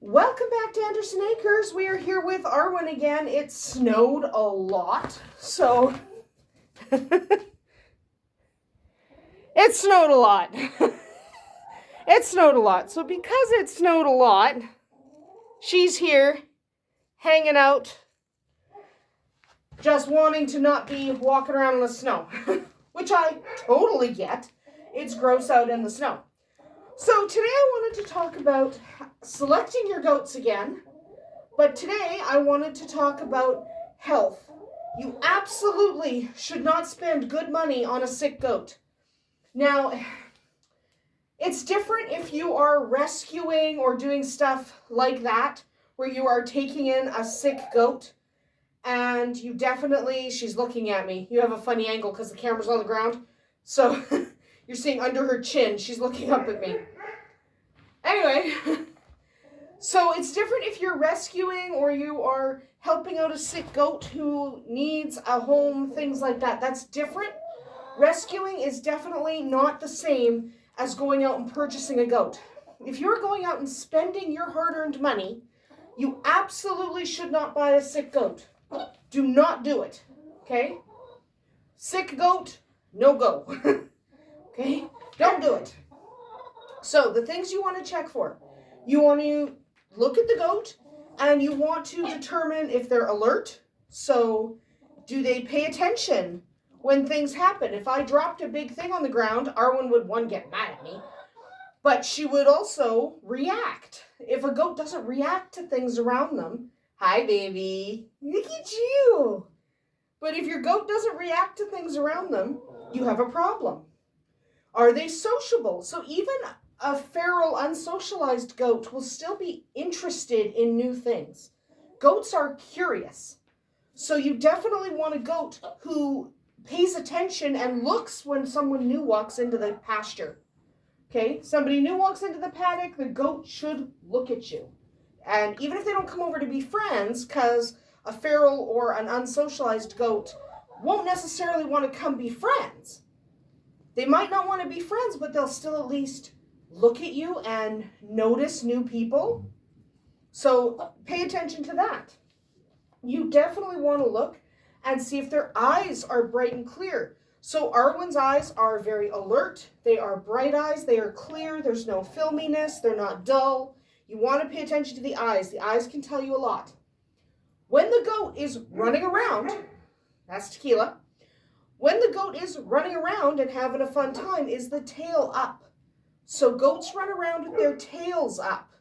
Welcome back to Andersen Acres. We are here with Arwen again. It snowed a lot, so it snowed a lot. It snowed a lot. So because it snowed a lot, she's here hanging out, just wanting to not be walking around in the snow, which I totally get. It's gross out in the snow. So today I wanted to talk about selecting your goats again, but today I wanted to talk about health. You absolutely should not spend good money on a sick goat. Now, it's different if you are rescuing or doing stuff like that, where you are taking in a sick goat, and you definitely, she's looking at me. You have a funny angle because the camera's on the ground, so you're seeing under her chin, she's looking up at me. Anyway, so it's different if you're rescuing or you are helping out a sick goat who needs a home, things like that. That's different. Rescuing is definitely not the same as going out and purchasing a goat. If you're going out and spending your hard-earned money, you absolutely should not buy a sick goat. Do not do it, okay? Sick goat, no go. Okay? Don't do it. So the things you want to check for, you want to look at the goat and you want to determine if they're alert. So do they pay attention when things happen? If I dropped a big thing on the ground, Arwen would, one, get mad at me, but she would also react. If a goat doesn't react to things around them, hi baby, look at you. But if your goat doesn't react to things around them, you have a problem. Are they sociable? So even a feral, unsocialized goat will still be interested in new things. Goats are curious. So you definitely want a goat who pays attention and looks when someone new walks into the pasture. Okay? Somebody new walks into the paddock, the goat should look at you. And even if they don't come over to be friends, because a feral or an unsocialized goat won't necessarily want to come be friends. They might not want to be friends, but they'll still at least look at you and notice new people. So pay attention to that. You definitely want to look and see if their eyes are bright and clear. So Arwen's eyes are very alert. They are bright eyes. They are clear. There's no filminess. They're not dull. You want to pay attention to the eyes. The eyes can tell you a lot. When the goat is running around, that's Tequila. When the goat is running around and having a fun time, is the tail up. So goats run around with their tails up.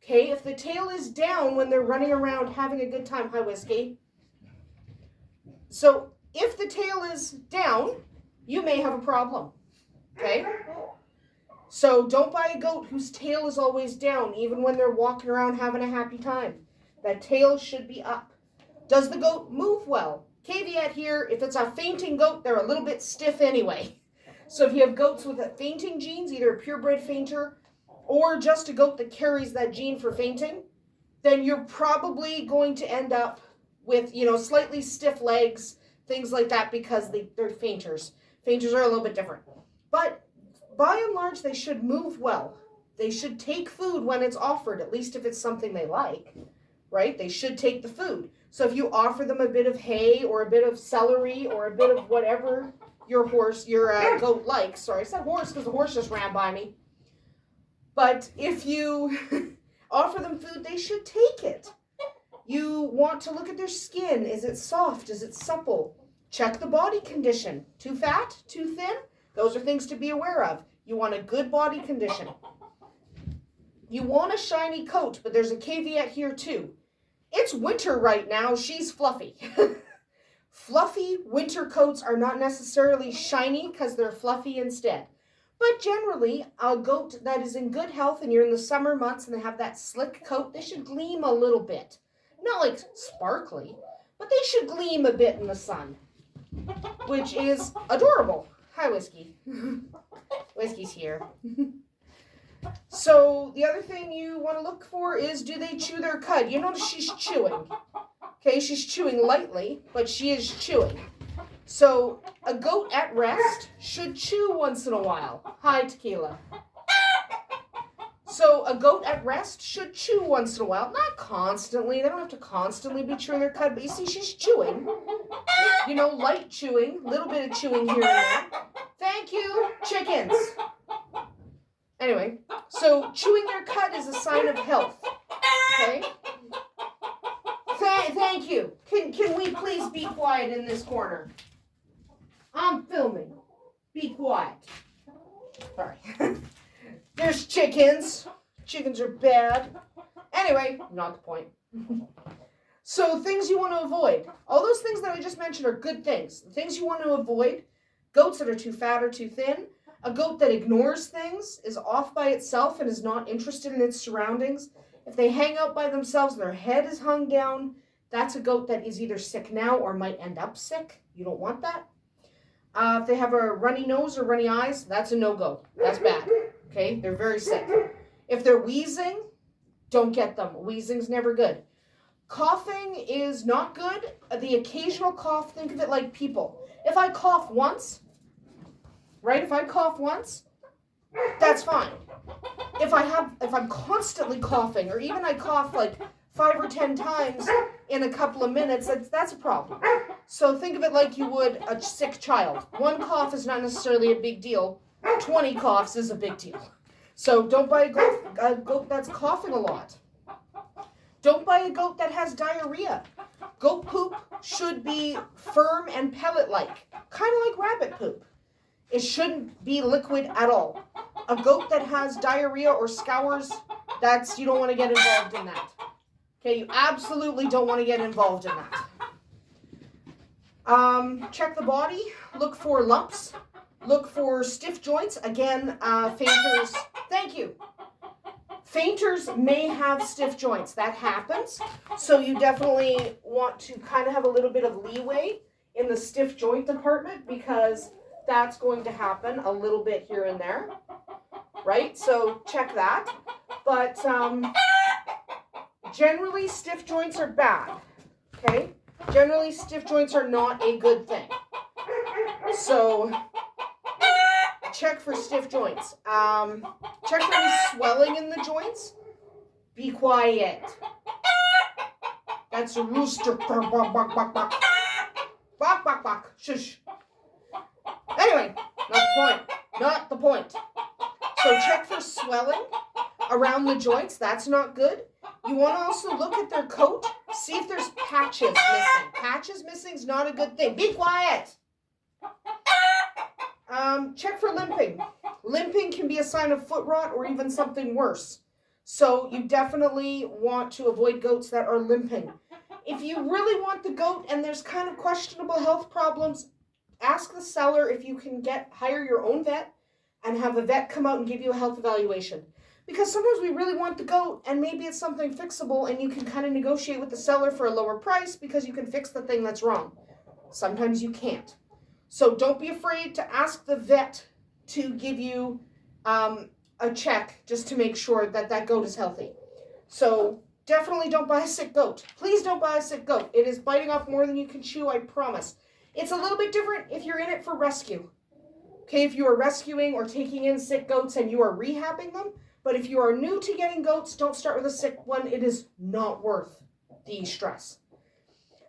Okay, if the tail is down when they're running around having a good time, hi Whiskey. So if the tail is down, you may have a problem. Okay? So don't buy a goat whose tail is always down, even when they're walking around having a happy time. That tail should be up. Does the goat move well? Caveat here, if it's a fainting goat, they're a little bit stiff anyway. So if you have goats with fainting genes, either a purebred fainter or just a goat that carries that gene for fainting, then you're probably going to end up with, slightly stiff legs, things like that, because they're fainters. Fainters are a little bit different. But by and large, they should move well. They should take food when it's offered, at least if it's something they like, right? They should take the food. So if you offer them a bit of hay or a bit of celery or a bit of whatever your goat likes. Sorry, I said horse because the horse just ran by me. But if you offer them food, they should take it. You want to look at their skin. Is it soft? Is it supple? Check the body condition. Too fat? Too thin? Those are things to be aware of. You want a good body condition. You want a shiny coat, but there's a caveat here too. It's winter right now. She's fluffy. Fluffy winter coats are not necessarily shiny because they're fluffy instead. But generally, a goat that is in good health and you're in the summer months and they have that slick coat, they should gleam a little bit. Not like sparkly, but they should gleam a bit in the sun, which is adorable. Hi, Whiskey. Whiskey's here. So the other thing you want to look for is, do they chew their cud? You notice she's chewing. Okay, she's chewing lightly, but she is chewing. So a goat at rest should chew once in a while. Hi, Tequila. So a goat at rest should chew once in a while. Not constantly. They don't have to constantly be chewing their cud, but you see she's chewing. You know, light chewing, a little bit of chewing here and there. Thank you, chickens. Anyway, so chewing their cud is a sign of health. Okay? Thank you. Can we please be quiet in this corner? I'm filming. Be quiet. Sorry. There's chickens. Chickens are bad. Anyway, not the point. So things you want to avoid. All those things that I just mentioned are good things. The things you want to avoid, goats that are too fat or too thin. A goat that ignores things, is off by itself and is not interested in its surroundings. If they hang out by themselves and their head is hung down, that's a goat that is either sick now or might end up sick. You don't want that. If they have a runny nose or runny eyes, that's a no-go. That's bad. Okay? They're very sick. If they're wheezing, don't get them. Wheezing's never good. Coughing is not good. The occasional cough, think of it like people. If I cough once, right? If I cough once, that's fine. If I'm constantly coughing, or even I cough like 5 or 10 times in a couple of minutes, that's a problem. So think of it like you would a sick child. One cough is not necessarily a big deal. 20 coughs is a big deal. So don't buy a goat that's coughing a lot. Don't buy a goat that has diarrhea. Goat poop should be firm and pellet-like, kind of like rabbit poop. It shouldn't be liquid at all. A goat that has diarrhea or scours, you don't want to get involved in that. Okay, you absolutely don't want to get involved in that. Check the body. Look for lumps. Look for stiff joints. Again, fainters. Thank you. Fainters may have stiff joints. That happens. So you definitely want to kind of have a little bit of leeway in the stiff joint department, because that's going to happen a little bit here and there. Right? So check that. But generally, stiff joints are bad. Okay? Generally, stiff joints are not a good thing. So check for stiff joints. Check for any swelling in the joints. Be quiet. That's a rooster. Bark, bark, bark, bark, bark. Bark, bark, bark. Shush. Anyway, not the point. Not the point. So check for swelling around the joints. That's not good. You want to also look at their coat. See if there's patches missing. Patches missing is not a good thing. Be quiet. Check for limping. Limping can be a sign of foot rot or even something worse. So you definitely want to avoid goats that are limping. If you really want the goat and there's kind of questionable health problems, ask the seller if you can hire your own vet and have a vet come out and give you a health evaluation. Because sometimes we really want the goat and maybe it's something fixable and you can kind of negotiate with the seller for a lower price because you can fix the thing that's wrong. Sometimes you can't. So don't be afraid to ask the vet to give you a check just to make sure that that goat is healthy. So definitely don't buy a sick goat. Please don't buy a sick goat. It is biting off more than you can chew, I promise. It's a little bit different if you're in it for rescue. Okay, if you are rescuing or taking in sick goats and you are rehabbing them. But if you are new to getting goats, don't start with a sick one. It is not worth the stress.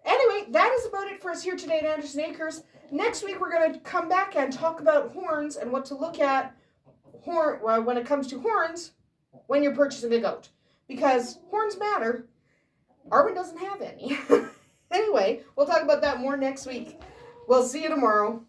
Anyway, that is about it for us here today at Andersen Acres. Next week, we're going to come back and talk about horns and what to look at when it comes to horns when you're purchasing a goat. Because horns matter. Arwen doesn't have any. Anyway, we'll talk about that more next week. We'll see you tomorrow.